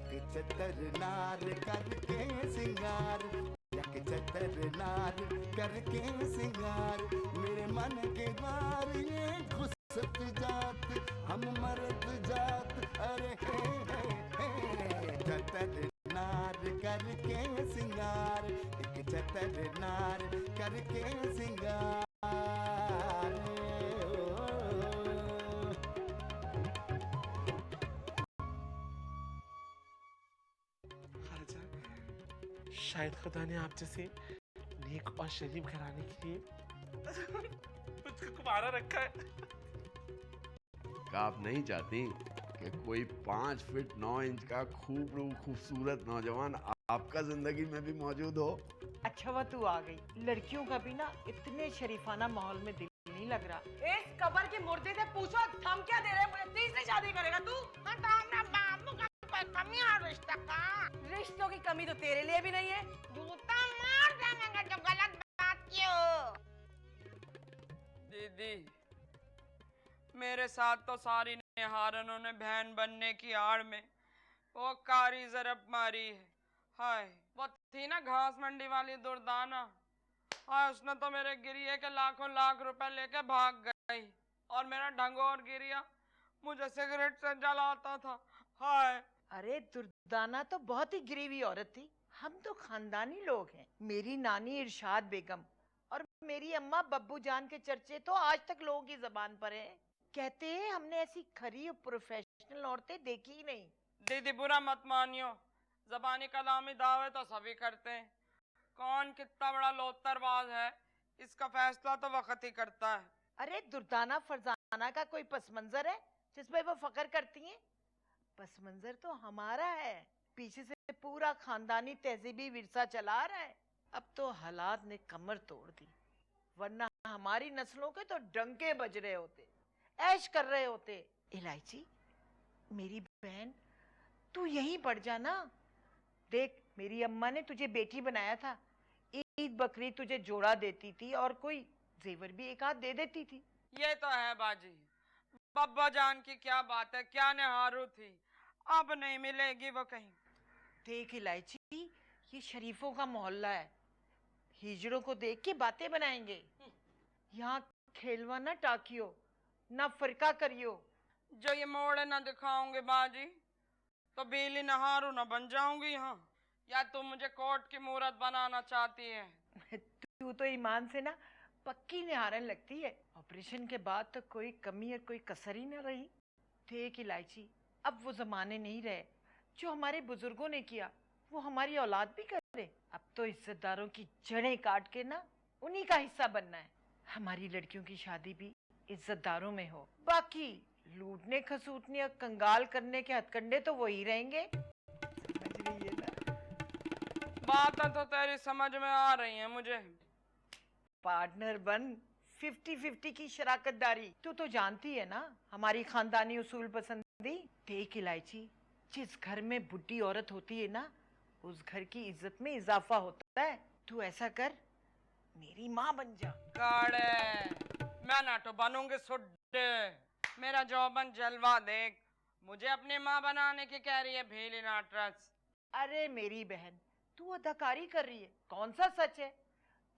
एक चतर नार करके सिंगार, एक चतर नार करके सिंगार, मेरे मन के द्वार ये घुसत जात, हम मर्द जात, अरे हे चतर नार करके सिंगार, एक चतर नार करके सिंगार। शायद खुदा ने आप जैसे नेक और शरीफ घराने के लिए मुझको कुमारा रखा है। आप नहीं चाहती कि कोई 5 फीट 9 इंच का खूबसूरत नौजवान आपका जिंदगी में भी मौजूद हो? अच्छा हुआ तू आ गई। लड़कियों का भी ना इतने शरीफाना माहौल में दिल नहीं लग रहा। इस कबर के मुर्दे से पूछो थम क्या दे रहे मुझे, तीसरी शादी करेगा तू? कमी है रिश्ता का। रिश्तों की कमी तो तेरे लिए भी नहीं है। जूता मार देंगे जो गलत बात क्यों? दीदी मेरे साथ तो सारी निहारनों ने बहन बनने की आड़ में वो कारी जरब मारी है। हाय वो थी ना घास मंडी वाली दुर्दाना, हाय उसने तो मेरे गिरिये के लाखों लाख रुपए लेके भाग गई और मेरा ढंगोर गिरिया मुझे सिगरेट से जलाता था। हाय अरे दुर्दाना तो बहुत ही गिरीवी औरत थी। हम तो खानदानी लोग हैं। मेरी नानी इरशाद बेगम और मेरी अम्मा बब्बू जान के चर्चे तो आज तक लोगों की जबान पर हैं। कहते हैं हमने ऐसी खरी और प्रोफेशनल औरतें देखी ही नहीं। दीदी बुरा मत मानियो, जबानी कलामी दावे तो सभी करते हैं, कौन कितना बड़ा लोतरबाज है इसका फैसला तो वक्त ही करता है। अरे दुर्दाना फरजाना का कोई पस मंजर है जिसपे वो फख्र करती हैं? पस मंजर तो हमारा है। पीछे से पूरा खानदानी तहजीबी विरसा चला रहा है। अब तो हालात ने कमर तोड़ दी, वरना हमारी नस्लों के तो डंके बज रहे होते, ऐश कर रहे होते। इलायची मेरी बहन तू यहीं पड़ जाना। देख मेरी अम्मा ने तुझे बेटी बनाया था, ईद बकरी तुझे जोड़ा देती थी और कोई जेवर भी एक हाथ दे देती थी। ये तो है बाजी, बब्बा जान की क्या बात है, क्या निहारू थी, अब नहीं मिलेगी वो कहीं। देख इलायची ये शरीफों का मोहल्ला है, हिजड़ों को देख के बातें बनाएंगे। यहाँ खेलवा ना टाकियो ना फरका करियो। जो ये मोड़े ना दिखाऊंगे बाजी तो बेली नहारू ना बन जाऊंगी यहाँ, या तुम मुझे कोर्ट की मूरत बनाना चाहती है? तू तो ईमान से ना पक्की निहारन लगती है। ऑपरेशन के बाद तो कोई कमी और कोई कसर ही ना रही। देख इलायची अब वो जमाने नहीं रहे, जो हमारे बुजुर्गों ने किया वो हमारी औलाद भी करे। अब तो इज्जतदारों की जड़ें काट के ना उन्हीं का हिस्सा बनना है। हमारी लड़कियों की शादी भी इज्जतदारों में हो, बाकी लूटने खसूटने और कंगाल करने के हथकंडे तो वही रहेंगे। समझ रही है ना? बातें तो तेरी समझ में आ रही हैं मुझे। पार्टनर बन 50-50 की शराकतदारी। तू तो जानती है ना हमारी खानदानी उसूल पसंदी। देख इलायची जिस घर में बुढ़ी औरत होती है ना उस घर की इज्जत में इजाफा होता है। तू ऐसा कर मेरी माँ बन जा। काड़े मैं ना तो बनूंगी सुड्डे, मेरा जौबन जलवा देख, मुझे अपनी माँ बनाने की कह रही है भीली नाटरस। अरे मेरी बहन तू अदाकारी कर रही है, कौन सा सच है?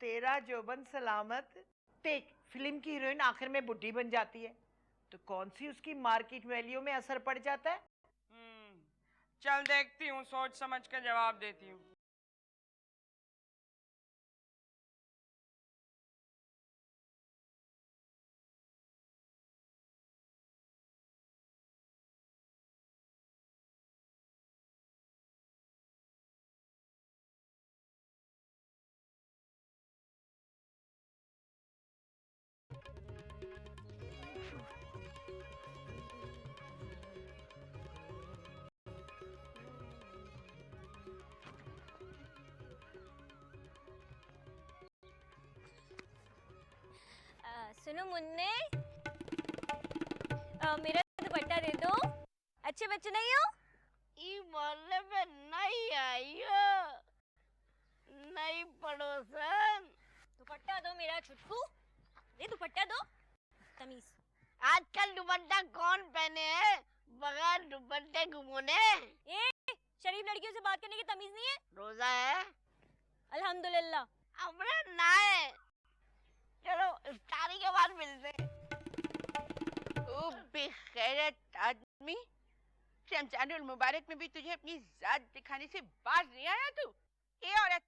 तेरा जौबन सलामत। देख फिल्म की हीरोइन आखिर में बुढ़ी बन जाती है तो कौन सी उसकी मार्केट वैल्यू में असर पड़ जाता है? चल देखती हूँ, सोच समझ के जवाब देती हूँ। सुनो मुन्ने, मेरा दुपट्टा दे दो। अच्छे बच्चे नहीं हो? ई मोहल्ले में नहीं आई हो, नहीं पड़ोसन। दुपट्टा दो मेरा छुटकू, ये दुपट्टा दो। तमीज। आजकल दुपट्टा कौन पहने हैं बगैर दुपट्टे घुमोने? ए शरीफ लड़कियों से बात करने की तमीज नहीं है? रोजा है? अल्हम्दुलिल्लाह। हमरा ना है। चलो इफ्तारी के बाद मिलते हैं। ओ बेगैरत आदमी, रमजानुल मुबारक में भी तुझे अपनी जात दिखाने से बाज नहीं आया तू? ए औरत,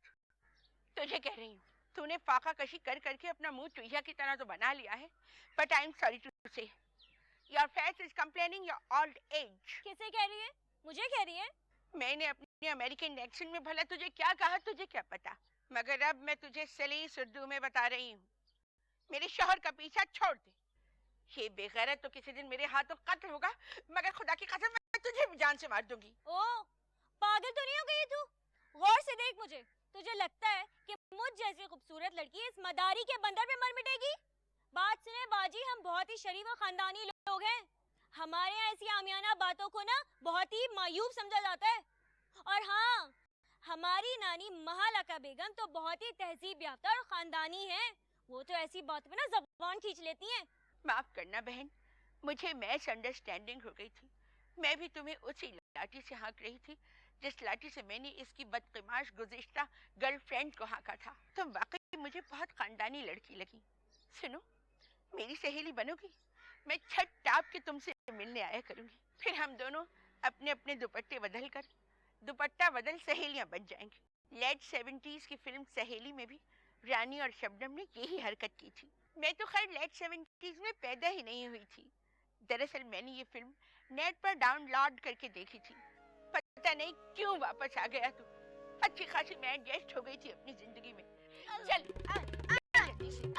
तुझे कह रही हूँ, तूने फाका कशी कर करके अपना मुंह चूहिया की तरह तो बना लिया है, but I am sorry to say your face is complaining your old age. किसे कह रही है? मुझे कह रही है? मैंने अपने अमेरिकन एक्सेंट में भला तुझे क्या कहा, तुझे क्या पता, मगर अब मैं तुझे सलीस उर्दू में बता रही हूँ, मेरे शौहर का पीछा छोड़ दे। ये बेगैरत तो किसी दिन मेरे हाथों कत्ल होगा, मगर खुदा की कसम मैं तुझे भी जान से मार दूंगी। ओ, पागल तो नहीं हो गई तू? गौर से देख मुझे। तुझे लगता है कि मुझ जैसी खूबसूरत लड़की इस मदारी के बंदर पे मर मिटेगी? बात सुने बाजी, हम बहुत ही शरीफ और खानदानी लोग हैं। हमारे यहाँ ऐसी आमियाना बातों को ना बहुत ही मायूब समझा जाता है। और हाँ, हमारी नानी महालका बेगम तो बहुत ही तहजीब याफ्ता और खानदानी है। वो तो ऐसी बात पे ना ज़बान खींच लेती हैं। माफ करना बहन, मुझे मैच अंडरस्टैंडिंग हो गई थी। मैं भी तुम्हें उसी लाठी से हाँक रही थी जिस लाठी से मैंने इसकी बदकिमाश गुज़िश्ता गर्लफ्रेंड को हाँका था। तुम वाकई मुझे बहुत खानदानी लड़की लगी। सुनो, मेरी सहेली बनोगी? मैं छत टाप के तुमसे मिलने आया करूंगी, फिर हम दोनों अपने अपने दुपट्टे बदल कर दुपट्टा बदल सहेलियां बन जाएंगी। लेट 70s की फिल्म सहेली में भी रानी और शबनम ने यही हरकत की थी। मैं तो खैर लेट 70s में पैदा ही नहीं हुई थी। दरअसल मैंने ये फिल्म नेट पर डाउनलोड करके देखी थी। पता नहीं क्यों वापस आ गया तू। अच्छी खासी मैं एडजस्ट हो गई थी अपनी जिंदगी में। चल जल्दी से।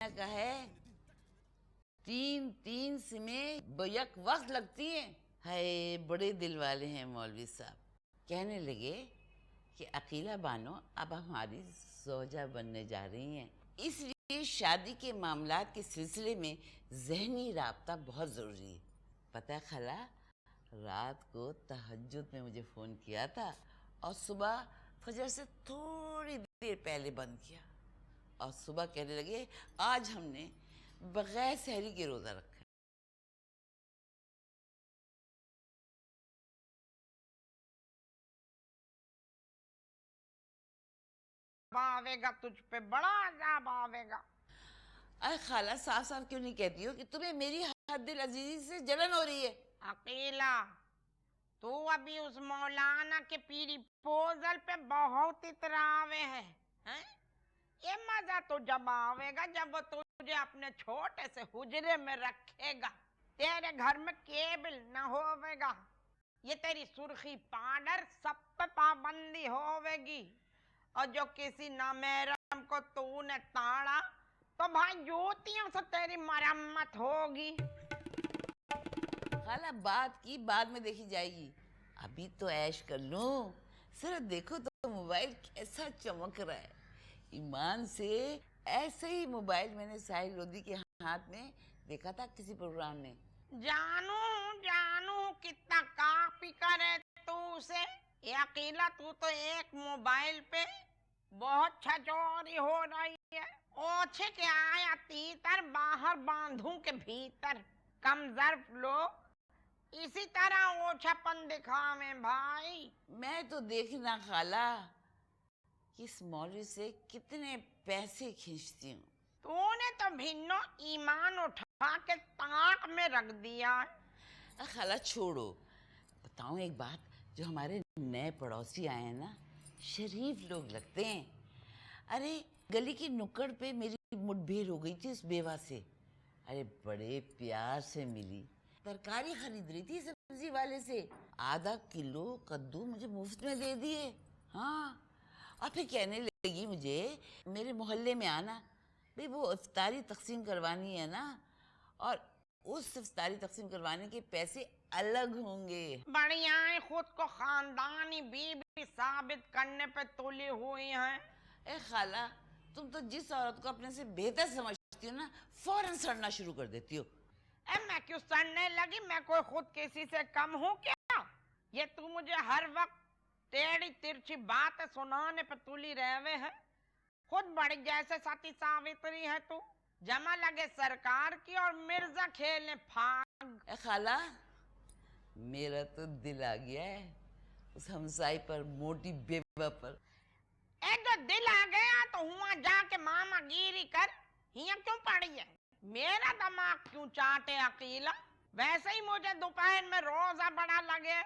का है 3 सिमें बैक वक्त लगती हैं। हाय, बड़े दिल वाले हैं मौलवी साहब। कहने लगे कि अकीला बानो अब हमारी ज़ौजा बनने जा रही हैं, इसलिए शादी के मामलात के सिलसिले में ज़हनी राब्ता बहुत ज़रूरी है। पता है खाला, रात को तहज्जुद में मुझे फ़ोन किया था और सुबह फजर से थोड़ी देर पहले बंद किया, और सुबह कहने लगे आज हमने बगैर सहरी के रोज़ा रखा है। आवेगा तुझ पे, बड़ा अजाब आवेगा। अरे खाला, साफ साफ क्यों नहीं कहती हो कि तुम्हें मेरी हद्दिल अजीजी से जलन हो रही है? अकेला तू अभी उस मौलाना के पीरी पोजल पे बहुत इतरावे है, हैं? ये मजा तो जब आवेगा जब वो तुझे अपने छोटे से हुजरे में रखेगा, तेरे घर में केबल न होवेगा, ये तेरी सुर्खी पाउडर सब पे पाबंदी होवेगी, और जो किसी नामेरम को तूने ताड़ा तो भाई जूतियों से तेरी मरम्मत होगी। खाला, बात की बाद में देखी जाएगी, अभी तो ऐश कर लूं। जरा देखो तो मोबाइल कैसा चमक रहा है। ईमान से ऐसे ही मोबाइल मैंने साहिल लोधी के हाथ में देखा था किसी प्रोग्राम में। जानू जानू कितना कापी करे तू उसे। ये अकेला तू तो एक मोबाइल पे बहुत छचोरी हो रही है। ओछे के आया तीतर बाहर बांधू के भीतर। कम ज़र्फ लोग इसी तरह ओछापन दिखावे भाई। मैं तो देखना खाला कि इस मौलवी से कितने पैसे खींचती हूँ। तूने तो भिन्नो ईमान उठा के ताक में रख दिया। खाला छोड़ो, बताऊँ एक बात, जो हमारे नए पड़ोसी आए हैं ना, शरीफ लोग लगते हैं। अरे गली की नुक्कड़ पे मेरी मुठभेड़ हो गई थी उस बेवा से। अरे बड़े प्यार से मिली, तरकारी खरीद रही थी सब्जी वाले से, आधा किलो कद्दू मुझे मुफ्त में दे दिए। हाँ, और फिर कहने लगी मुझे मेरे मोहल्ले में आना, भाई वो इफ्तारी तकसीम करवानी है ना, और उस इफ्तारी तकसीम करवाने के पैसे अलग होंगे। बढ़िया है, खुद को खानदानी बीबी साबित करने पे तुली हुई है। ए खाला, तुम तो जिस औरत को अपने से बेहतर समझती हो ना, फौरन सड़ना शुरू कर देती हो। मैं क्यों सड़ने लगी? मैं कोई खुद किसी से कम हूँ क्या? ये तू मुझे हर वक्त टेढ़ी तिरछी बातें सुनाने पे तुली रहवे है। खुद बड़ी जैसे सती सावित्री है तू। जमा लगे सरकार की और मिर्जा खेलने फाग। ए खाला, मेरा तो दिल आ गया है उस हमसाई पर, मोटी बेवा पर। जो दिल आ गया तो हुआ जाके मामा गिरी कर। हिया क्यों पड़ी है? मेरा दिमाग क्यों चाटे अकेला? वैसे ही मुझे दोपहर में रोजा बड़ा लगे।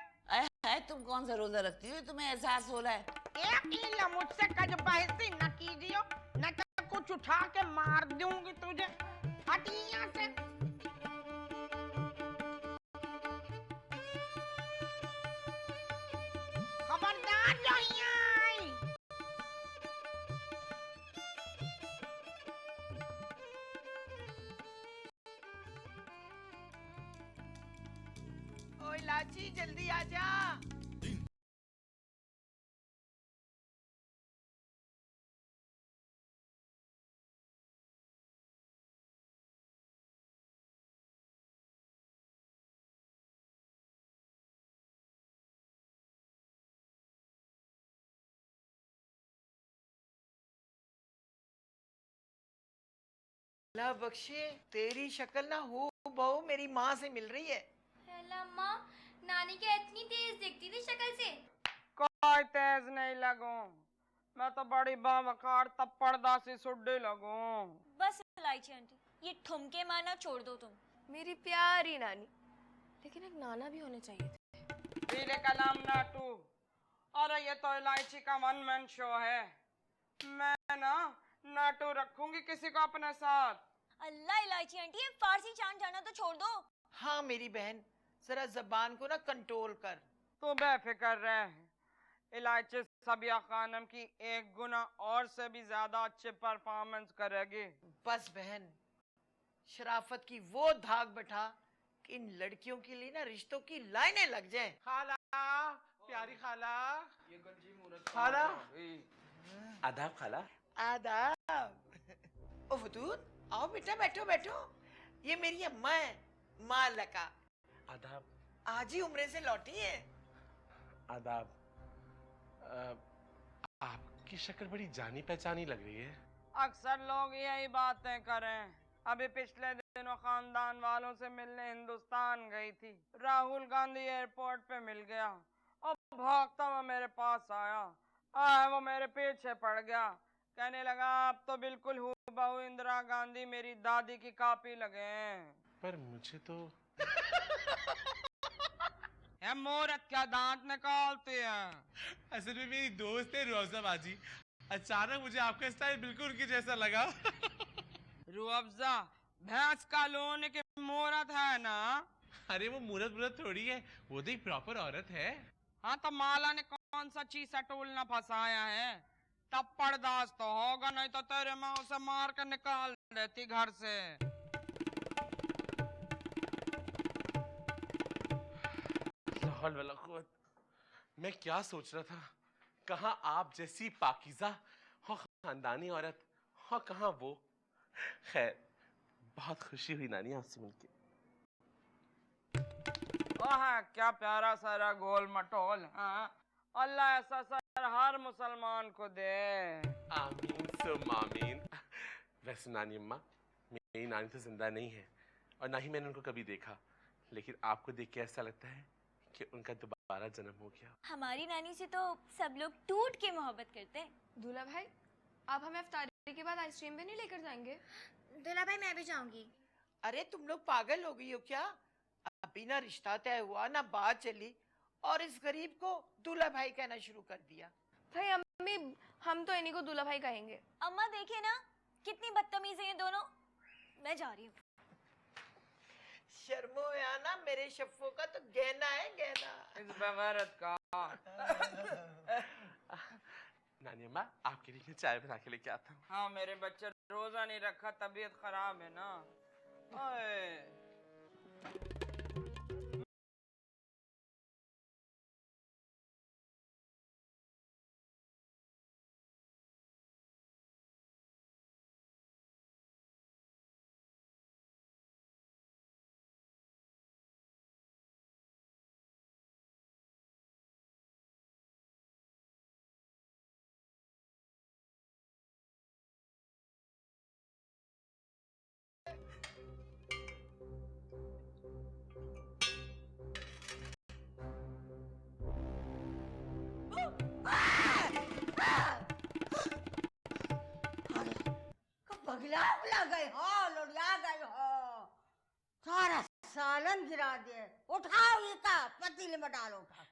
है, तुम कौन सा रोजा रखती हो? तुम्हें एहसास हो रहा है? अकेला मुझसे कज बहसी न कीजियो, न तो कुछ उठा के मार दूंगी तुझे। हट यहाँ से। खबरदार जो यहाँ आई। ओए लाची, जल्दी आजा। अल्लाह बख्शे, तेरी शक्ल ना हो बहू मेरी माँ से मिल रही है। अम्मा, नानी क्या इतनी तेज दिखती थी शक्ल से? कोई तेज नहीं लगूं, मैं तो बड़ी बावकार तप्पड़दासी सुड्डी लगूं। बस इलायची आंटी, ये ठुमके मारना छोड़ दो तुम। मेरी प्यारी नानी, लेकिन एक नाना भी होने चाहिए थे। पीले कलाम नाटू। अरे ये तो इलायची का वन मैन शो है। मैं ना नाटू रखूंगी किसी को अपने साथ। अल्लाह इलायची आंटी, ये फारसी चांद जाना तो छोड़ दो। हाँ मेरी बहन, जरा जबान को ना कंट्रोल कर। तू बेफिक्र रह, इलायची सबिया खानम की एक गुना और से भी ज्यादा अच्छे परफॉर्मेंस करेगी। बस बहन, शराफत की वो धाक बैठा कि इन लड़कियों के लिए ना रिश्तों की लाइनें लग जाएं। खाला, प्यारी खाला। ये गंजी मूरत खाला। आदाब खाला। आदाब। ओ फतून, आओ बेटा, बैठो बैठो। ये मेरी अम्मा है, माँ लका। आदाब। आज ही उम्रे से लौटी है। आदाब। आपकी शक्ल बड़ी जानी पहचानी लग रही है। अक्सर लोग यही बातें करें। अभी पिछले दिनों खानदान वालों से मिलने हिंदुस्तान गई थी। राहुल गांधी एयरपोर्ट पे मिल गया और भागता हुआ मेरे पास आया। वो मेरे पीछे पड़ गया, कहने लगा आप तो बिल्कुल हूबहू इंदिरा गांधी मेरी दादी की कॉपी लगे हैं। पर मुझे तो मूरत क्या दांत निकालती है। असल में मेरी दोस्त है रोजा बाजी, अचानक मुझे आपका स्टाइल बिल्कुल उनके जैसा लगा। रूअफ़ज़ा भैंस का लोने की मूरत है ना। अरे वो मूरत थोड़ी है, वो तो एक प्रॉपर औरत है। हाँ तो माला ने कौन सा चीसा टूल न फंसाया है। तब पर्दाश्त तो होगा, नहीं तो तेरे माँ उसे मार कर निकाल देती घर से। मैं क्या सोच रहा था, कहाँ आप जैसी पाकीज़ा और खानदानी औरत और कहाँ वो। खैर, बहुत खुशी हुई नानी आपसे मिलके। हाँ क्या प्यारा सारा गोल मटोल। हाँ अल्लाह ऐसा सर हर मुसलमान को दे। आमीन सुम आमीन। वैसे नानी अम्मा, मेरी नानी तो जिंदा नहीं है और ना ही मैंने उनको कभी देखा, लेकिन आपको देख के ऐसा लगता है कि उनका दोबारा जन्म हो गया। हमारी नानी से तो सब लोग टूट के मोहब्बत करते हैं। दूल्हा भाई, आप हमें इफ्तारी के बाद आइसक्रीम भी नहीं लेकर जाएंगे? दूल्हा भाई, मैं भी जाऊंगी। अरे तुम लोग पागल हो गई हो क्या? अभी ना रिश्ता तय हुआ ना बात चली और इस गरीब को दूल्हा भाई कहना शुरू कर दिया। भाई अम्मी, हम तो इन्हीं को दूल्हा भाई कहेंगे। अम्मा देखे ना कितनी बदतमीज है ये दोनों। मैं जा रही हूँ। शर्मो या ना, मेरे शफ्फो का तो गहना है गहना। इस बगैरत का। नानी अम्मा, आपके लिए मैं चाय बना के लेके आता हूँ। हाँ मेरे बच्चे रोजा नहीं रखा, तबीयत खराब है ना। ओए लोढ़िया गए हो, सारा सालन गिरा दिए। उठाओ ये का पतीले में डालो, उठा।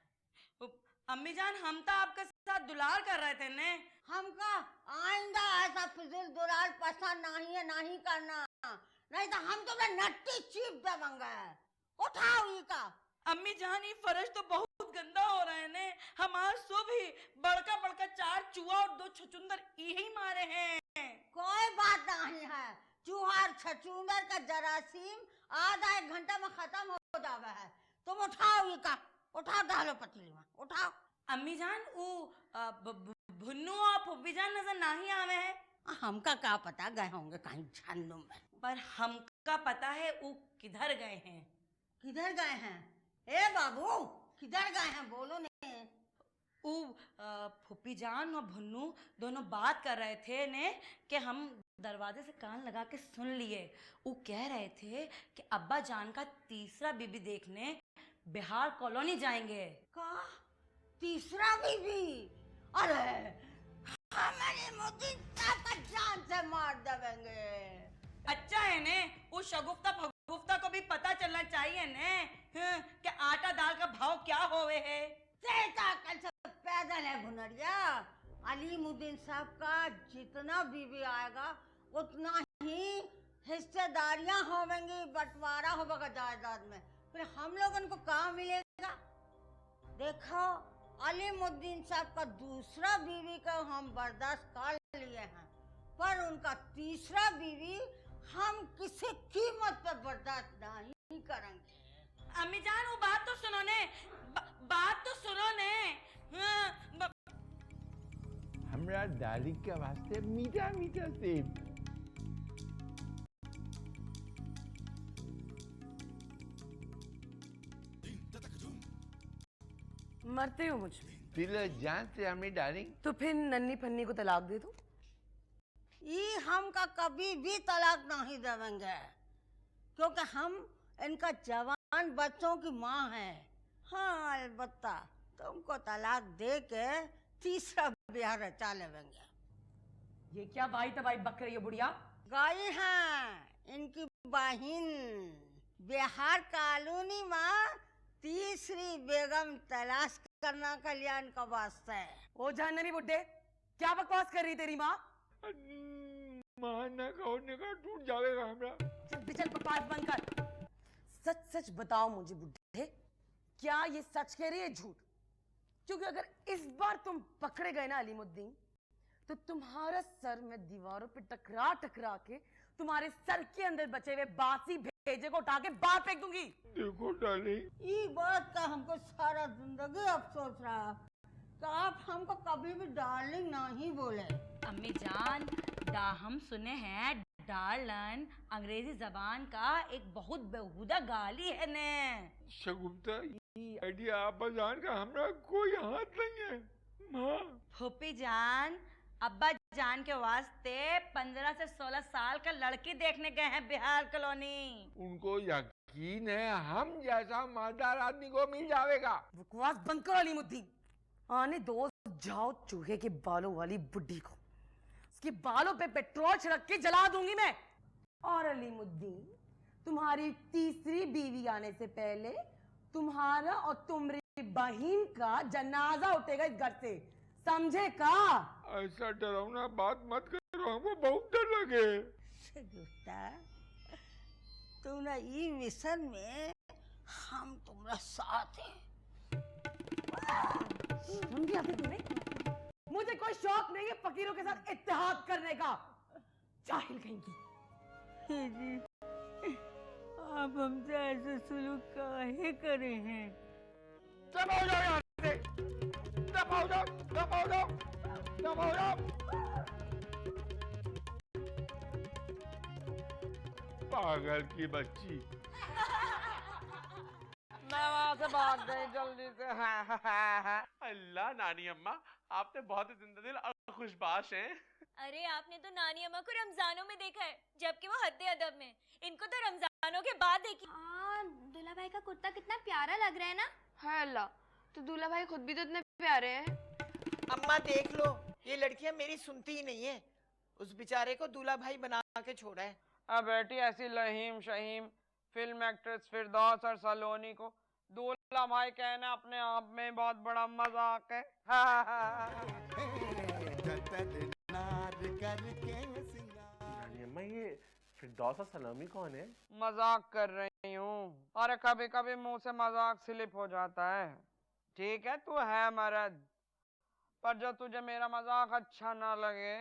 अम्मी जान, हम तो आपके साथ दुलार कर रहे थे ने। हमका आइंदा ऐसा फिजूल दुलार पसंद नहीं है, नहीं करना, नहीं तो हम तुम्हें नट्टी चीप देंगे। उठाओ ये का। अम्मी जान, ये फर्श तो बहुत गंदा हो रहा है ने। हम आज सुबह बड़का 4 चूहा और 2 छचुंदर यही मारे हैं। कोई बात नहीं है, चूहा छचुंदर का जरासीम आधा 1 घंटा में खत्म हो जावे है। तुम उठाओ ये का, उठाओ, डालो पतीली में, उठाओ। अम्मी जान, वो भुन्नू और फुब्बी जान नजर नहीं आवे हैं। हमका क्या पता, गए होंगे कहीं जहन्नुम में। पर हमका पता है वो किधर गए हैं। किधर गए हैं? ए बाबू, किधर गए हैं, बोलो ने। फुप्पी जान और भुन्नू दोनों बात कर रहे थे ने कि हम दरवाजे से कान लगा के सुन लिए। वो कह रहे थे कि अब्बा जान का तीसरा बीबी देखने बिहार कॉलोनी जाएंगे। का तीसरा बीबी? अरे हमारे मोदी साहब का जान से मार देंगे। अच्छा है ने, वो शगुफ्ता फगुफ्ता को भी पता चलना चाहिए ने कि आटा दाल का भाव क्या होवे है। कल से पैदल है भुनरिया। अलीमुद्दीन साहब का जितना बीवी आएगा उतना ही हिस्सेदारियां होंगी, बंटवारा होगा जायदाद में। फिर हम लोगों को कहाँ मिलेगा? देखो, अलीमुद्दीन साहब का दूसरा बीवी का हम बर्दाश्त कर लिए हैं, पर उनका तीसरा बीवी हम किसी कीमत पर बर्दाश्त नहीं करेंगे। अम्मी जान, वो बात तो सुनो ने, बात तो सुनो ने। हमरा डार्लिंग के वास्ते मीठा मीठा सेब। मरते हो मुझ पे। दिल जान से हमें डार्लिंग। तो फिर नन्ही फन्नी को तलाक दे दो। ये हम का कभी भी तलाक नहीं देंगे, क्योंकि हम इनका जवान बच्चों की माँ है। हाँ, अलबत्ता तुमको तलाक दे के तीसरा ब्याह रचा लेंगे। ये क्या बाई तबाई बक रही हो बुढ़िया? गाई हैं इनकी बहन। बिहार कॉलोनी में तीसरी बेगम तलाश करना कल्याण का वास्ता है। ओ जानवी बुड्ढे, क्या बकवास कर रही तेरी माँ? माँ ना खाने का टूट जाएगा हमरा। चल बकवास बंद कर। सच सच बताओ मुझे बुड्ढे, क्या ये सच कह रही है झूठ? क्योंकि अगर इस बार तुम पकड़े गए ना अलीमुद्दीन, तो तुम्हारा सर में दीवारों पे टकरा टकरा के तुम्हारे सर के अंदर बचे हुए बासी भेजे को उठा के बाहर फेंक दूंगी। देखो डार्लिंग, ये बात का हमको सारा जिंदगी अफसोस रहा कि आप हमको कभी भी डार्लिंग नहीं बोले। अम्मी जान, हम सुने हैं डार्लन अंग्रेजी जबान का एक बहुत बेहुदा गाली है ने। शगुफ्ता, ये आइडिया आप जान का हमरा कोई हाथ नहीं है। माँ, फूफी जान, अब्बा जान के वास्ते 15 से 16 साल का लड़की देखने गए हैं बिहार कॉलोनी। उनको यकीन है हम जैसा मालदार आदमी को मिल जाएगा। बकवास बंद करो अलीमुद्दीन। आने दो जाओ चूहे के बालों वाली बुड्ढी को, उसके बालों पे पेट्रोल छिड़क के जला दूंगी मैं। और अलीमुद्दीन, तुम्हारी तीसरी बीवी आने से पहले तुम्हारा और तुम्हारी बहन का जनाजा उठेगा इस घर से, समझे का? ऐसा डरावना बात मत करो, हमको बहुत डर लगे। शगुफ्ता, तुम ना ये मिशन में हम तुम्हारा साथ हैं। समझी आती तुम्हें? मुझे कोई शौक नहीं है फकीरों के साथ इत्तेहाद करने का, जाहिल कहेंगी। जी, आप हमसे ऐसे सुलूक काहे करे हैं? दबाओ जाओ यहाँ से, दबाओ जाओ, दबाओ जाओ, दबाओ जाओ। पागल की बच्ची। मैं वहां से भाग गई जल्दी से। अल्लाह नानी अम्मा, आप तो बहुत ही जिंदादिल और खुशबाश हैं। अरे आपने तो नानी अम्मा को रमजानों में देखा है, जबकि वो हद्दे अदब में। इनको तो रमजानों के बाद देखी। दूल्हा भाई का कुर्ता कितना प्यारा लग रहा है ना? है अल्लाह, तो दूल्हा भाई खुद भी तो इतने प्यारे हैं। अम्मा देख लो, ये लड़कियां मेरी सुनती ही नहीं है। उस बेचारे को दूल्हा भाई बना के छोड़ा है। अब बेटी ऐसी लहीम शहीम फिल्म एक्ट्रेस फिरदौस और सलोनी को दूल्हा भाई कहना अपने आप में बहुत बड़ा मजाक है। नार करके सिंगार। नानी अम्मा ये फिरदौस और सलोमी कौन है? मजाक कर रही हूँ। अरे कभी कभी मुंह से मजाक स्लिप हो जाता है। ठीक है तू है मर्द, पर जो तुझे मेरा मजाक अच्छा ना लगे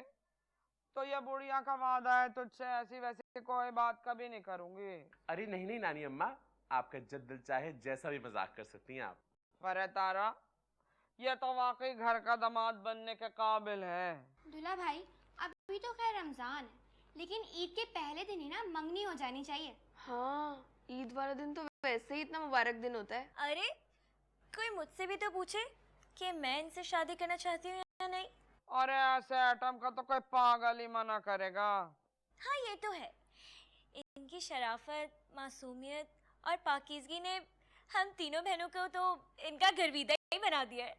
तो ये बुढ़िया का वादा है तुझसे ऐसी वैसी कोई बात कभी नहीं करूंगी। अरे नहीं नहीं नानी अम्मा, आपका जब दिल चाहे जैसा भी मजाक कर सकती हैं आप। पर तारा ये तो वाकई घर का दामाद बनने के काबिल है। दूल्हा भाई अभी तो खैर रमजान है, लेकिन ईद के पहले दिन ही ना मंगनी हो जानी चाहिए। हाँ, ईद वाला दिन तो वैसे ही इतना मुबारक दिन होता है। अरे कोई मुझसे भी तो पूछे कि मैं इनसे शादी करना चाहती हूँ या नहीं। अरे ऐसे आइटम का तो कोई पागल ही मना करेगा। हाँ ये तो है, इनकी शराफत, मासूमियत और पाकीज़गी ने हम तीनों बहनों को तो इनका गर्विदा ही बना दिया है।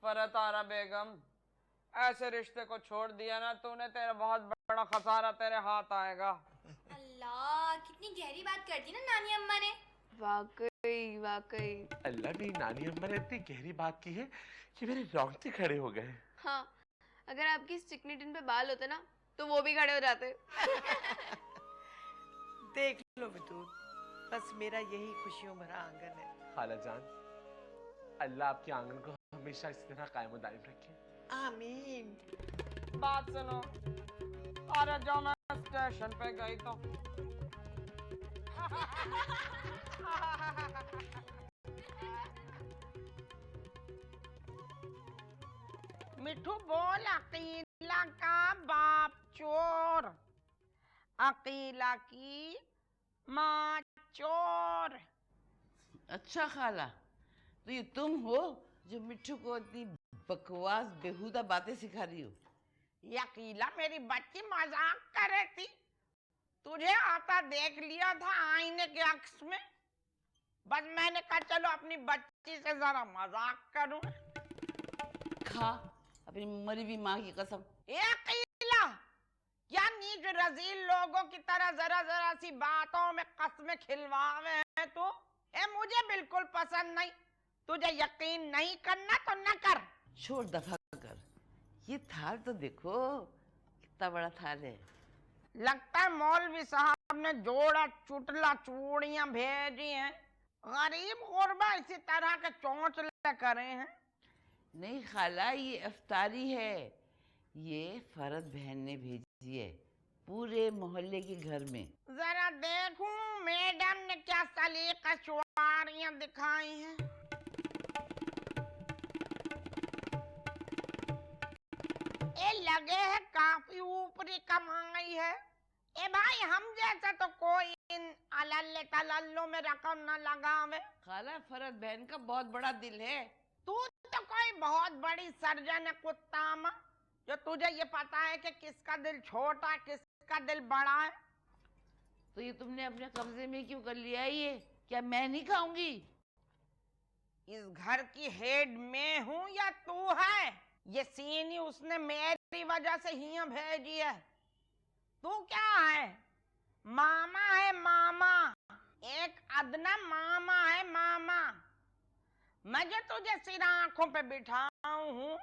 पर तारा बेगम ऐसे रिश्ते को छोड़ दिया ना तूने, तेरा बहुत बड़ा खसारा तेरे हाथ आएगा। अल्लाह कितनी गहरी बात कर दी ना नानी अम्मा ने। वाकई वाकई। अल्लाह मेरी नानी अम्मा ने इतनी गहरी बात की है कि मेरे रोंगटे खड़े हो गए। हाँ, अगर आपकी इस चिकनी टिन पे बाल होते ना तो वो भी खड़े हो जाते। देख लो बतूत, बस मेरा यही खुशियों भरा आंगन है। खाला जान, अल्लाह आपके आंगन को हमेशा इसी तरह कायम दायम रखे। आमीन। बात सुनो, अरे जब मैं स्टेशन पे गई तो मिठू बोल अकीला का बाप चोर, अकीला की माँ चोर। अच्छा खाला, तो ये तुम हो जो मिट्ठू को इतनी बकवास बेहुदा बातें सिखा रही हो? ये अकीला मेरी बच्ची मजाक कर रही थी, तुझे आता देख लिया था आईने के अक्स में, बस मैंने कहा चलो अपनी बच्ची से जरा मजाक करूं। खा अपनी मरी हुई माँ की कसम। ए अकीला, क्या नीच रजील लोगों की तरह जरा जरा सी बातों में कसमें खिलवावे है तू? मुझे बिल्कुल पसंद नहीं। तुझे यकीन नहीं करना तो न कर। छोड़ दफा कर, ये थाल तो देखो कितना बड़ा थाल है। लगता है मौलवी साहब ने जोड़ा चुटला चूड़ियां भेजी हैं, गरीब गुरबा इसी तरह के चौंचले करे हैं। नहीं खाला, ये अफ्तारी है, ये फरद बहन ने भेजी है पूरे मोहल्ले के घर में। जरा देखूं मैडम ने क्या सलीका शुआरियां दिखाई हैं। ये लगे है काफी ऊपरी कमाई है। ए भाई हम जैसा तो कोई इन अलल्ले तलल्लो में रकम न लगावे। खाला फरद बहन का बहुत बड़ा दिल है। तू तो कोई बहुत बड़ी सर्जन है कुत्ता माँ, जो तुझे ये पता है कि किसका दिल छोटा किसका दिल बड़ा है। तो ये तुमने अपने कब्जे में क्यों कर लिया? ये क्या मैं नहीं खाऊंगी? इस घर की हेड में हूँ या तू है? ये सीनी उसने मेरी वजह से ही भेजी है। तू क्या है? मामा है मामा, एक अदना मामा है मामा। मैं जो तुझे सिर आंखों पे बिठाऊं हूँ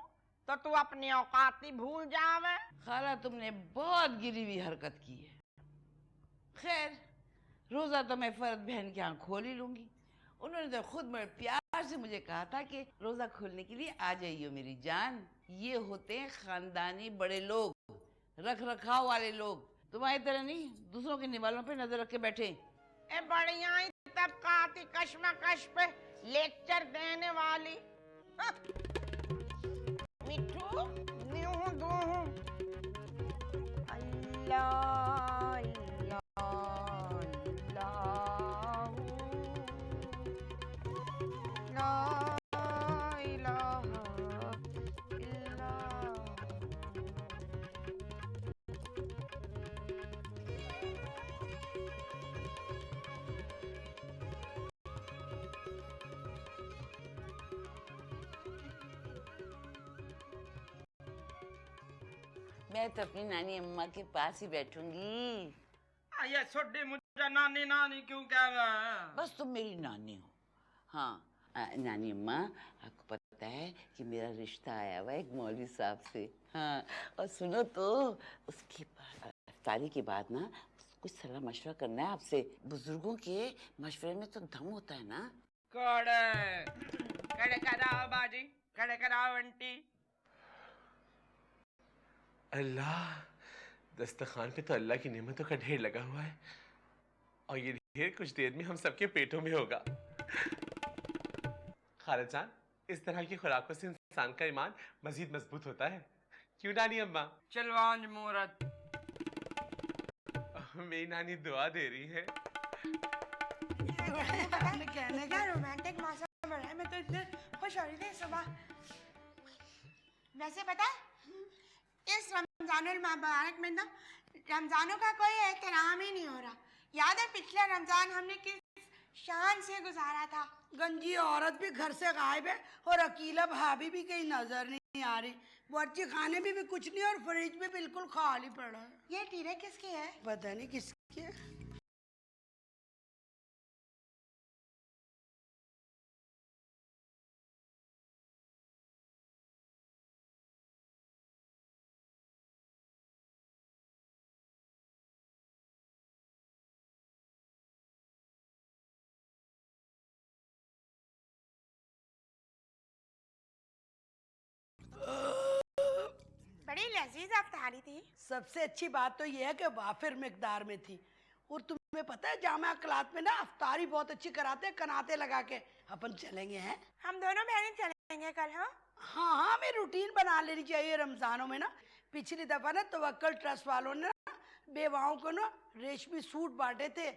तो तू अपनी औकाती भूल जावे। खाला तुमने बहुत गिरी हुई हरकत की है। खैर रोजा तो मैं फरद बहन की आंख खोल ही लूंगी। उन्होंने तो खुद बड़े प्यार से मुझे कहा था कि रोजा खोलने के लिए आ जाइयो मेरी जान। ये होते हैं खानदानी बड़े लोग, रख रखाव वाले लोग, तुम्हारी तरह नहीं दूसरों के निवालों पे नजर रख के बैठे। ए बढ़िया ही तबकाती कश्मकश पे लेक्चर देने वाली। मिठू न्यू दूं अल्लाह अल्लाह अल्लाह ला इलाहा इल्लल्लाह। मैं तो अपनी नानी अम्मा के पास ही बैठूंगी। ये छोटी मुझे नानी नानी क्यों कह रहा है? बस तुम मेरी नानी हो। हाँ नानी अम्मा, आपको पता है कि मेरा रिश्ता आया हुआ है एक मौलवी साहब से। हाँ, और सुनो तो उसके इफ्तारी के बाद ना कुछ सलाह मशवरा करना है आपसे। बुजुर्गों के मशवरे में तो दम होता है ना। खड़े कराओ बाजी, खड़े कराओ आंटी। अल्लाह, दस्तरखान पे तो अल्लाह की नेमतों का ढेर लगा हुआ है और ये ढेर कुछ देर में हम सबके पेटों में होगा। खालाजान, इस तरह की खुराकों से इंसान का ईमान मजीद मजबूत होता है, क्यों नानी अम्मा? चलवांज मूरत। मेरी नानी दुआ दे रही है। कहने का रोमांटिक मौसम है, मैं तो इतने खुश हो रही थी सुबह। वैसे पता है, इस रमजानुल मुबारक में ना रमजानों का कोई एहतराम ही नहीं हो रहा। याद है पिछला रमजान हमने किस शान से गुजारा था। गंजी औरत भी घर से गायब है और अकीला भाभी भी कहीं नजर नहीं आ रही। बच्चे खाने भी कुछ नहीं और फ्रिज भी बिल्कुल खाली पड़ा है। ये टीरे किसकी है? पता नहीं किसकी है। बड़ी लजीज अफ्तारी थी। सबसे अच्छी बात तो यह है कि वाफिर मिकदार में थी। और तुम्हें पता है जामा क्लास में ना अफ्तारी बहुत अच्छी कराते हैं, कनाते लगा के। अपन चलेंगे हैं? हम दोनों बहनें चलेंगे कल। हाँ हाँ, हमें रूटीन बना लेनी चाहिए रमजानों में ना। पिछली दफा ना तवक्कल ट्रस्ट वालों ने ना बेवाओं को ना रेशमी सूट बांटे थे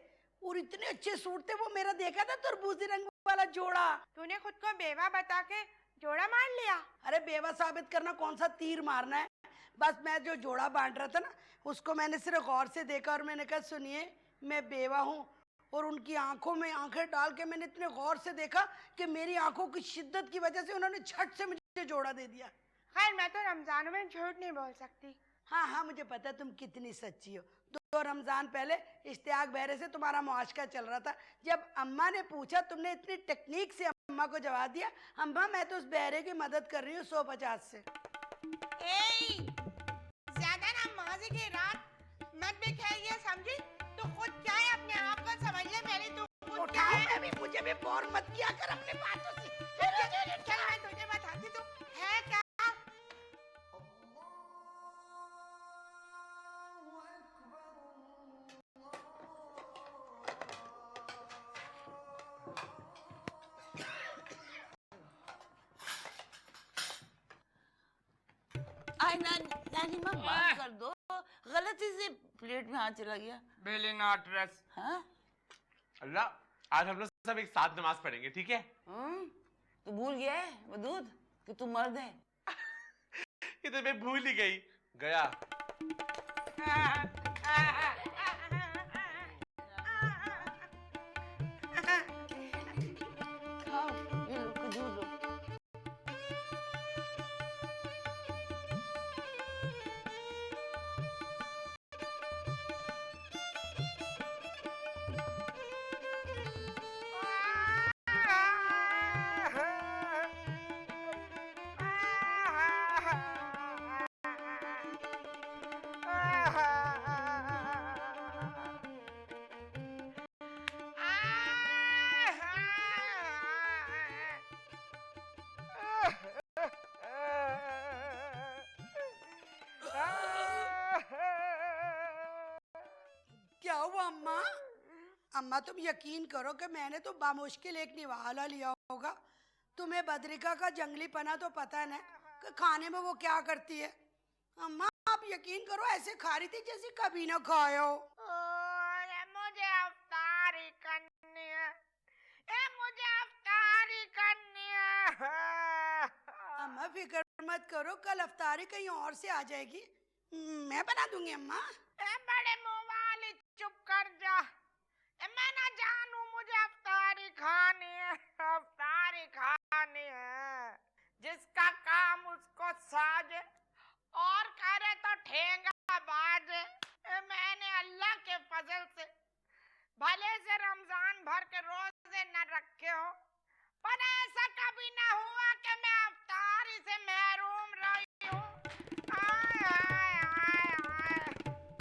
और इतने अच्छे सूट थे। वो मेरा देखा था तरबूजी रंग वाला जोड़ा। तूने खुद को बेवा बता के जोड़ा मार लिया? अरे बेवा साबित करना कौन सा तीर मारना है। बस मैं जो जोड़ा बांट रहा था ना उसको मैंने सिर्फ गौर से देखा और मैंने कहा सुनिए मैं बेवा हूँ। और उनकी आंखों में आंखें डाल के मैंने इतने गौर से देखा कि मेरी आंखों की शिद्दत की वजह से उन्होंने झट से मुझे जोड़ा दे दिया। खैर मैं तो रमजान में झूठ नहीं बोल सकती। हाँ हाँ, मुझे पता है तुम कितनी सच्ची हो। 2 रमजान पहले इश्तियाक बहरे से तुम्हारा मुआशका चल रहा था। जब अम्मा ने पूछा तुमने इतनी टेक्निक से अम्मा को जवाब दिया, अम्मा मैं तो उस बहरे की मदद कर रही हूँ 150 से। ज्यादा ना मौजी की रात मत भी खाइए, समझी? तो खुद क्या है अपने आप को समझ ले। मेरी तू खुद क्या है? मुझे भी बोर मत किया कर अपने बातों से। चल मैं तुझे बताती तू है क्या। नानी माँ माफ कर दो, गलती से प्लेट में हाथ चला गया। हाँ? अल्लाह, आज हम लोग सब एक साथ नमाज पढ़ेंगे, ठीक है? तू भूल गया है वदूद कि तू मर्द है। ये तो मैं भूल ही गया। खाओ, ये लो खजूर लो। क्या हुआ अम्मा? अम्मा तुम यकीन करो कि मैंने तो बामुश्किल एक निवाला लिया होगा। तुम्हें बद्रिका का जंगली पना तो पता है ना कि खाने में वो क्या करती है। अम्मा आप यकीन करो ऐसे खा रही थी जैसे कभी ना खाए हो। मुझे अफ्तारी करनी है, मुझे अफ्तारी करनी है। अम्मा फिक्र मत करो, कल अफ्तारी कहीं और से आ जाएगी, मैं बना दूंगी अम्मा। बड़े मुंह वाली चुप कर जा। मैं ना जानू, मुझे अफ्तारी खानी है, अफ्तारी खानी है। जिसका काम उसको साजे और करे तो ठेक से रमजान भर के रोजे न रखे हो, पर ऐसा कभी ना हुआ कि मैं अफ्तारी से महरूम रही हूँ।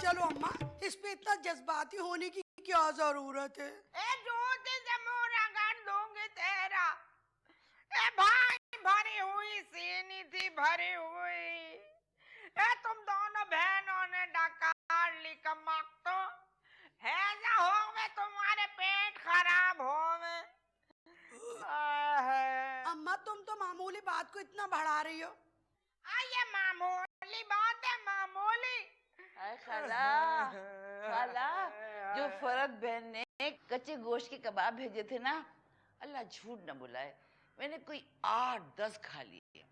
चलो अम्मा, इसमें इतना जज्बाती होने की क्या जरूरत है? जूती से मुंह रगड़ दूंगी तेरा। भाई भरी हुई सीनी थी भरी हुई। तुम दोनों बहनों ने डकार ली कमक तो हैजा होवे, तुम्हारे पेट खराब होवे। अम्मा तुम तो मामूली बात को इतना बढ़ा रही हो। ये मामूली बात है, मामूली। खाला, खाला, जो फरत बहन ने कच्चे गोश्त के कबाब भेजे थे ना, अल्लाह झूठ न बुलाए, मैंने कोई 8-10 खा लिए।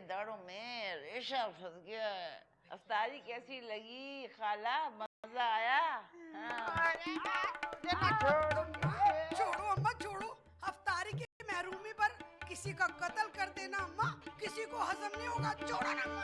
दाढ़ों में रेशा फंस गया। अफ्तारी कैसी लगी खाला, मजा आया? छोड़ो अम्मा छोड़ो, अफ्तारी की महरूमी पर किसी का कत्ल कर देना अम्मा, किसी को हजम नहीं होगा। छोड़ो ना अम्मा।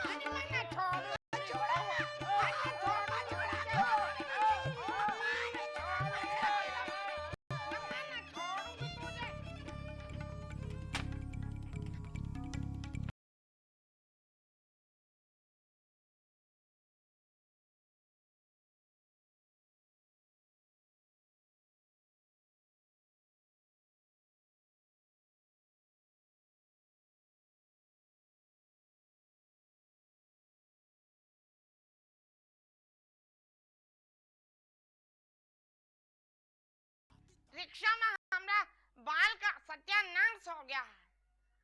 रिक्शा में हमरा बाल का सत्यानाश हो गया है।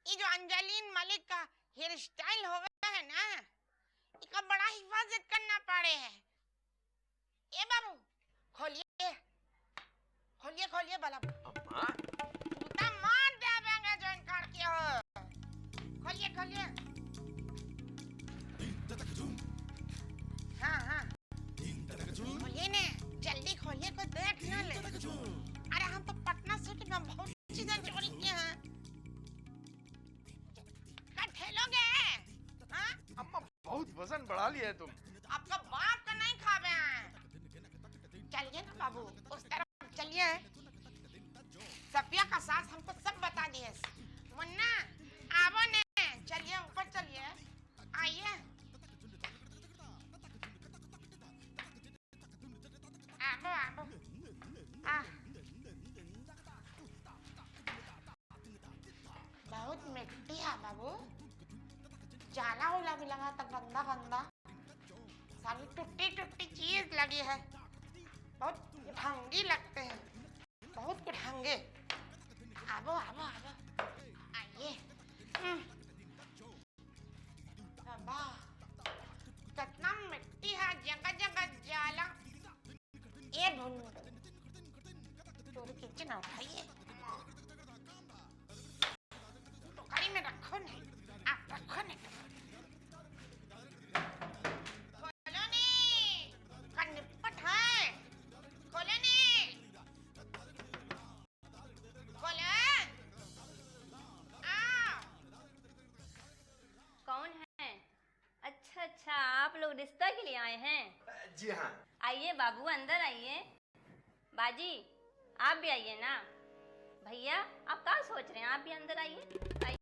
ये जो अंजलिन मलिक का हेयर स्टाइल हो गया है ना, इसका बड़ा हिफाजत करना पड़े है। ए बाबू खोलिए खोलिए खोलिए बला। अम्मा जूता मार देवेंगे जो इनकार किया हो। खोलिए खोलिए। हाँ हाँ खोलिए ने, जल्दी खोलिए, कोई देख ना ले। अरे हम तो पटना सिटी में बहुत चीजें चोरी किए हैं। क्या ठेलोगे? हाँ? अम्मा बहुत वजन बढ़ा लिया है तुम। आपका बाप का नहीं खावे हैं। चलिए ना बाबू, उस तरफ चलिए। सफिया का सास हमको सब बता दिए। मुन्ना आवो ने, चलिए ऊपर चलिए, आइए। आवो आवो। बहुत मिट्टी है बाबू, जाला उला भी लगा था गंदा गंदा, सारी टूटी टूटी चीज लगी है। बहुत कुठंगी लगते हैं, बहुत कुठंगे। आवो आवो आवो, आइए। बाबा कितना मिट्टी है, जगह जगह जाला। ये भुन चोरी किचन उठाइए, टोकरी में रखो नहीं, आप रखो नहीं। खोलो नहीं, कनिपट है, खोलो नहीं, खोलो। कौन है? अच्छा अच्छा, आप लोग रिश्ता के लिए आए हैं? जी हाँ। आइए बाबू, अंदर आइए। बाजी आप भी आइए ना। भैया आप क्या सोच रहे हैं, आप भी अंदर आइए। आइए।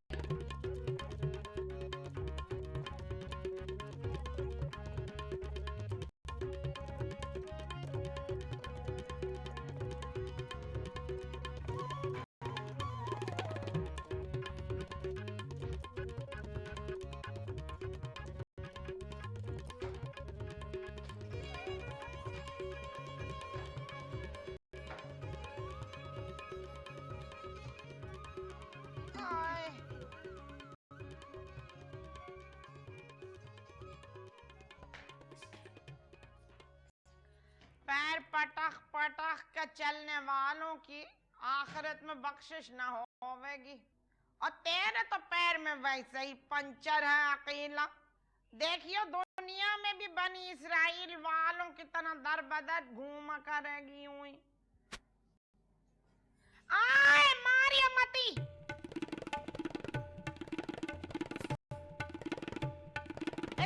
पैर पटक पटक के चलने वालों की आखिरत में बख्शिश न होवेगी। और तेरे तो पैर में वैसे ही पंचर है अकेला। देखियो दुनिया में भी बनी इसराइल वालों की तरह दर बदर घूमा करेगी हुई। आए मारिया मती।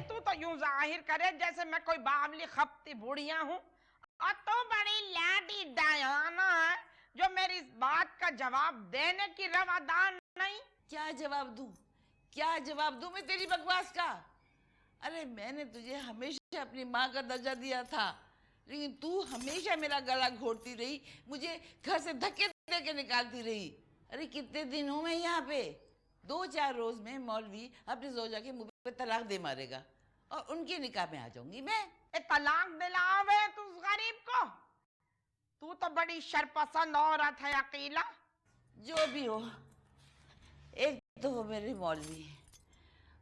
तू तो यूं जाहिर करे जैसे मैं कोई बावली खपती बुढ़िया हूँ, और तो बड़ी लाडी डायाना है। बात का जवाब देने की रवादार नहीं। क्या जवाब दूं? क्या जवाब दूं मैं तेरी बकवास का? अरे मैंने तुझे हमेशा अपनी माँ का दर्जा दिया था, लेकिन तू हमेशा मेरा गला घोटती रही, मुझे घर से धक्के दे के निकालती रही। अरे कितने दिन हूँ मैं यहाँ पे? 2-4 रोज में मौलवी अपनी जोजा के मुंह पे तलाक दे मारेगा और उनके निकाह में आ जाऊंगी मैं। तलाक दिलावे तू उस गरीब को? तू तो बड़ी शरपसंद औरत है अकीला। जो भी हो, एक तो हो मेरे मौलवी,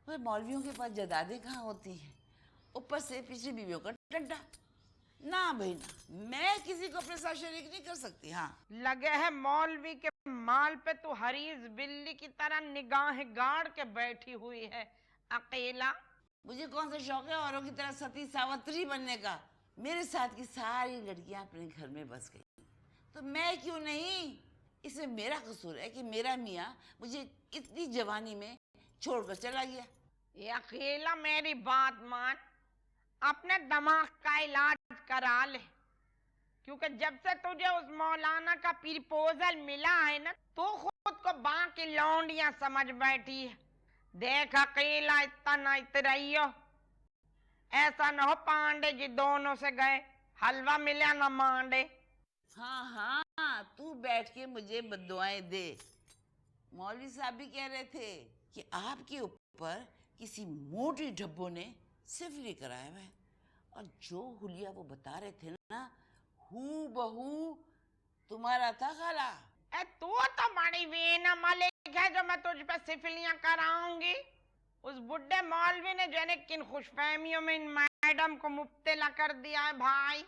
पर मौलवियों के पास जदादें कहाँ होती हैं, ऊपर से पिछली बीवियों का डंडा। ना भाई ना, मैं किसी को अपने साथ शरीक नहीं कर सकती। हाँ, लगे है मौलवी के माल पे तू हरीज बिल्ली की तरह निगाह गाड़ के बैठी हुई है अकेला। मुझे कौन सा शौक है औरों की तरह सती सावित्री बनने का? मेरे साथ की सारी लड़कियां अपने घर में बस गई, तो मैं क्यों नहीं? इसमें मेरा कसूर है कि मेरा मियाँ मुझे इतनी जवानी में छोड़कर चला गया। ये अकेला मेरी बात मान, अपने दिमाग का इलाज करा ले, क्योंकि जब से तुझे उस मौलाना का प्रपोजल मिला है ना, तो खुद को बाकी लौंडियां समझ बैठी है। देख अकेला इतना ना इतराइयो, ऐसा न हो पांडे जी दोनों से गए, हलवा मिला न मांडे। हाँ हाँ, तू बैठ के मुझे बद्दुआएं दे। मौलवी साहब भी कह रहे थे कि आपके ऊपर किसी मोटी ढब्बों ने सिफली कराया है, और जो हुलिया वो बता रहे थे ना, हू बहू तुम्हारा था खाला। तू तो बड़ी वीना मलिक है जो मैं तुझ पे सिफलियां कराऊंगी। उस बुड्ढे मौलवी ने जाने किन खुशफहमियों में इन मैडम को मुब्तला कर दिया है भाई।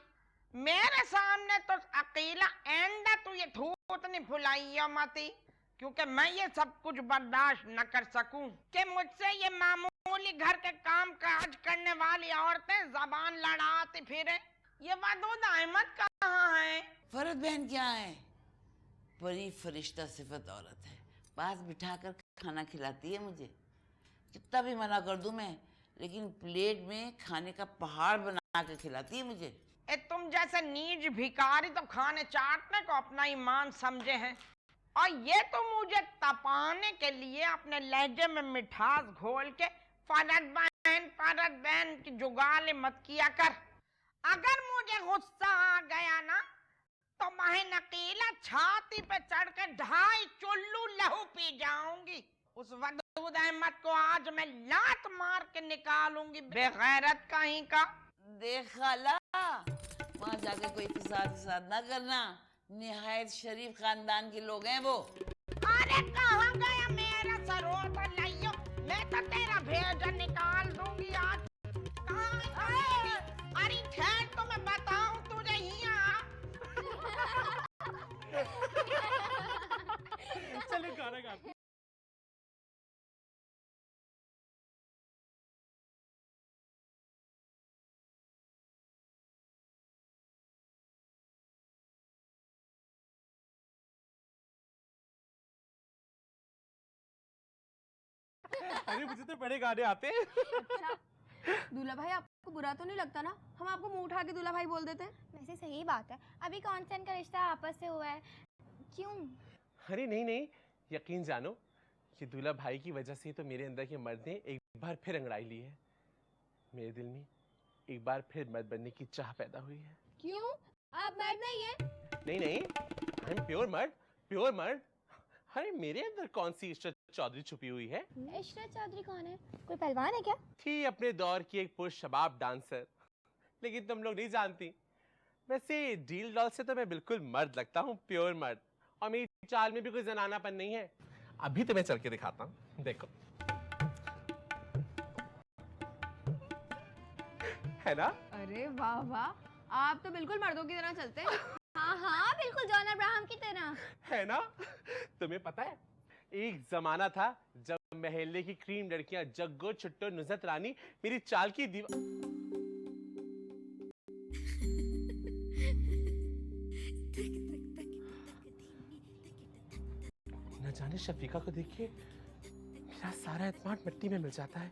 मेरे सामने तो अकेला एंडा तू ये थूत नहीं फुलाई मती, क्योंकि मैं ये सब कुछ बर्दाश्त न कर सकूं कि मुझसे ये मामूली घर के काम काज करने वाली औरतें जबान लड़ाती फिरे। ये वदूद अहमद कहाँ है? फरद बहन क्या है? बड़ी फरिश्ता सिफत औरत है, पास बिठाकर खाना खिलाती है मुझे। कितना भी मना कर दूं मैं, लेकिन प्लेट में खाने का पहाड़ बना के खिलाती है मुझे। तुम जैसे नीच भिखारी तो खाने चाटने को अपना ईमान समझे हैं, और ये तो मुझे तपाने के लिए अपने लहजे में मिठास घोल के फरद बहन की जुगाली मत किया कर। अगर मुझे गुस्सा आ गया ना, तो मैं नकीला छाती पे चढ़कर 2.5 चुल्लू लहू पी जाऊंगी। उस वदूद अहमद को आज मैं लात मार के निकालूंगी, बेगैरत कहीं का। देखा ला, वहाँ जाके कोई फिसाद ना करना, निहायत शरीफ खानदान के लोग हैं वो। अरे कहाँ गया मेरा सरोता लाइयो, मैं तो तेरा भेजा निकाल दूंगी आज। अरे ठहर तो मैं बताऊं तुझे यहाँ। चले गाना गाते। अरे मुझे तो बड़े गाने आते हैं। अच्छा, दूल्हा भाई आपको बुरा तो नहीं लगता ना हम आपको मुंह उठा के दूल्हा भाई बोल देते हैं? वैसे सही बात है, अभी कौन सा इनका रिश्ता आपस से हुआ है, क्यों? अरे नहीं, यकीन जानो, ये दूल्हा भाई की वजह से तो मेरे अंदर के मर्द ने एक बार फिर अंगड़ाई ली है। मेरे दिल में एक बार फिर मर्द बनने की चाह पैदा हुई है। क्यों? आप मर्द नहीं है? नहीं, आई एम प्योर मर्द। अरे मेरे अंदर कौन सी इशरत चौधरी छुपी हुई है? इशरत चौधरी कौन है? कोई पहलवान है क्या? थी अपने दौर की एक पुरुष शबाब डांसर, लेकिन तुम लोग नहीं जानती। वैसे डील डॉल से तो मैं बिल्कुल मर्द लगता हूँ, प्योर मर्द, और मेरी चाल में भी कोई जनानापन नहीं है। अभी तो मैं चल के दिखाता हूँ, देखो। है ना? अरे वाह वाह, आप तो बिल्कुल मर्दों की तरह चलते हैं। हाँ, बिल्कुल जॉन अब्राहम की तरह। है ना? तुम्हें पता है, एक जमाना था जब महल्ले की क्रीम लड़कियां जग्गो छुट्टो नुसरत रानी मेरी चाल की न जाने शफीका को देखिए मेरा सारा एतमाद मिट्टी में मिल जाता है।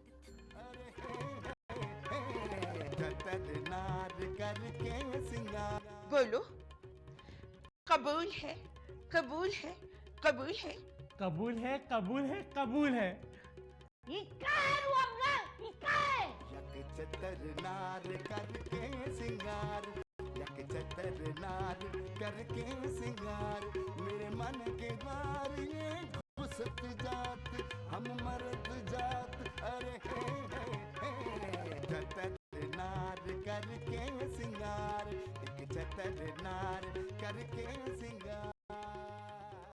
बोलो, कबूल है? कबूल है, कबूल है। कबूल है, कबूल है, कबूल है। यक चतर नार करके सिंगार, यक चतर नार करके सिंगार, मेरे मन के द्वार ये घुसत जात, हम मरद जात, अरे हे चतर नार करके सिंगार, एक चतर नार करके सिंगार।